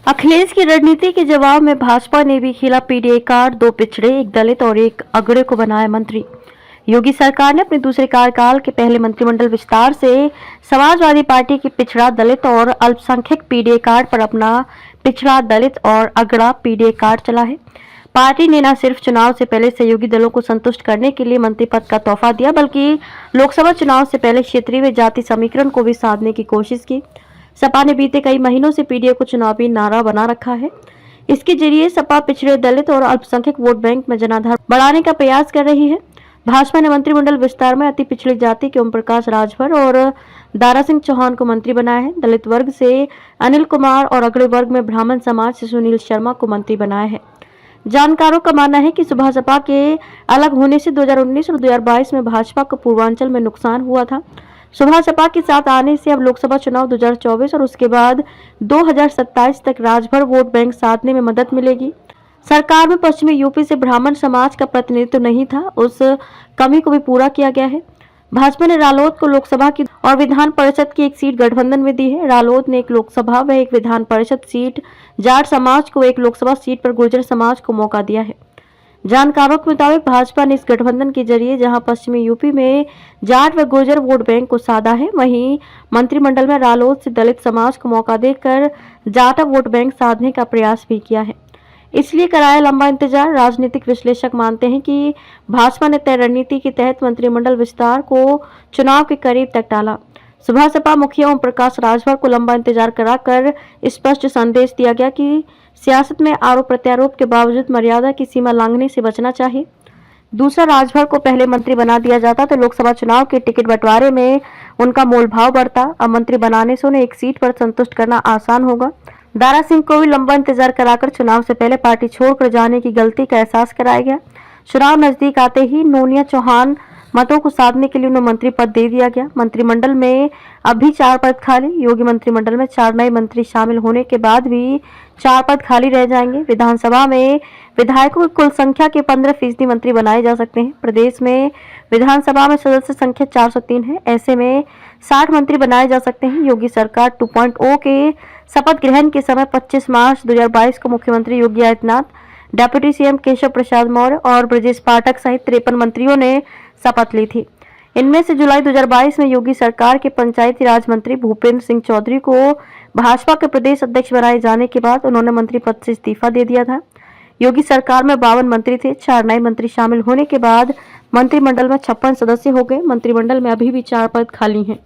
अखिलेश की रणनीति के जवाब में भाजपा ने भी खेला पीडीए कार्ड। 2 पिछड़े, 1 दलित और 1 अगड़े को बनाया मंत्री। योगी सरकार ने अपने दूसरे कार्यकाल के पहले मंत्रिमंडल विस्तार से समाजवादी पार्टी की पिछड़ा, दलित और अल्पसंख्यक पीडीए कार्ड पर अपना पिछड़ा, दलित और अगड़ा पीडीए कार्ड चला है। पार्टी ने न सिर्फ चुनाव से पहले सहयोगी दलों को संतुष्ट करने के लिए मंत्री पद का तोहफा दिया, बल्कि लोकसभा चुनाव से पहले क्षेत्रीय व जाति समीकरण को भी साधने की कोशिश की। सपा ने बीते कई महीनों से पीडीए को चुनावी नारा बना रखा है। इसके जरिए सपा पिछड़े, दलित और अल्पसंख्यक वोट बैंक में जनाधार बढ़ाने का प्रयास कर रही है। भाजपा ने मंत्रिमंडल विस्तार में अति पिछड़ी जाति के ओम प्रकाश राजभर और दारा सिंह चौहान को मंत्री बनाया है। दलित वर्ग से अनिल कुमार और अगड़े वर्ग में ब्राह्मण समाज से सुनील शर्मा को मंत्री बनाया है। जानकारों का मानना है कि सुबह सपा के अलग होने से 2019 और 2022 में भाजपा को पूर्वांचल में नुकसान हुआ था। सुबह सपा के साथ आने से अब लोकसभा चुनाव 2024 और उसके बाद 2027 तक राजभर वोट बैंक साधने में मदद मिलेगी। सरकार में पश्चिमी यूपी से ब्राह्मण समाज का प्रतिनिधित्व नहीं था, उस कमी को भी पूरा किया गया है। भाजपा ने रालोद को लोकसभा की और विधान परिषद की 1 सीट गठबंधन में दी है। रालोद ने 1 लोकसभा व 1 विधान परिषद सीट, जाट समाज को 1 लोकसभा सीट पर गुर्जर समाज को मौका दिया है। जानकारों के मुताबिक भाजपा ने इस गठबंधन के जरिए जहां पश्चिमी यूपी में जाट व गुर्जर वोट बैंक को साधा है, वहीं मंत्रिमंडल में रालोद से दलित समाज को मौका देकर जाटा वोट बैंक साधने का प्रयास भी किया है। इसलिए कराया लंबा इंतजार। राजनीतिक विश्लेषक मानते हैं कि भाजपा ने तय रणनीति के तहत मंत्रिमंडल विस्तार को चुनाव के करीब तक टाला। सुबह सपा मुखिया ओम प्रकाश राजभर को लंबा इंतजार कराकर स्पष्ट संदेश दिया गया कि सियासत में आरोप प्रत्यारोप के बावजूद मर्यादा की सीमा लांघने से बचना चाहिए। दूसरा, राजभर को पहले मंत्री बना दिया जाता तो लोकसभा चुनाव के टिकट बंटवारे में उनका मोलभाव बढ़ता। अब मंत्री बनाने से उन्हें 1 सीट पर संतुष्ट करना आसान होगा। दारा सिंह को भी लंबा इंतजार कराकर चुनाव से पहले पार्टी छोड़कर जाने की गलती का एहसास कराया गया। चुनाव नजदीक आते ही नोनिया चौहान मतों को साधने के लिए उन्हें मंत्री पद दे दिया गया। मंत्रिमंडल में अब भी 4 पद खाली। योगी मंत्रिमंडल में 4 नए मंत्री शामिल होने के बाद भी 4 पद खाली रह जाएंगे। विधानसभा में विधायकों की कुल संख्या के 15% मंत्री बनाए जा सकते हैं। प्रदेश में विधानसभा में सदस्य संख्या 403 है। ऐसे में 60 मंत्री बनाए जा सकते हैं। योगी सरकार 2.0 के शपथ ग्रहण के समय 25 मार्च 2022 को मुख्यमंत्री योगी आदित्यनाथ, डिप्टी सीएम केशव प्रसाद मौर्य और ब्रजेश पाठक सहित 53 मंत्रियों ने शपथ ली थी। इनमें से जुलाई 2022 में योगी सरकार के पंचायती राज मंत्री भूपेंद्र सिंह चौधरी को भाजपा के प्रदेश अध्यक्ष बनाए जाने के बाद उन्होंने मंत्री पद से इस्तीफा दे दिया था। योगी सरकार में 52 मंत्री थे। 4 नए मंत्री शामिल होने के बाद मंत्रिमंडल में 56 सदस्य हो गए। मंत्रिमंडल में अभी भी 4 पद खाली हैं।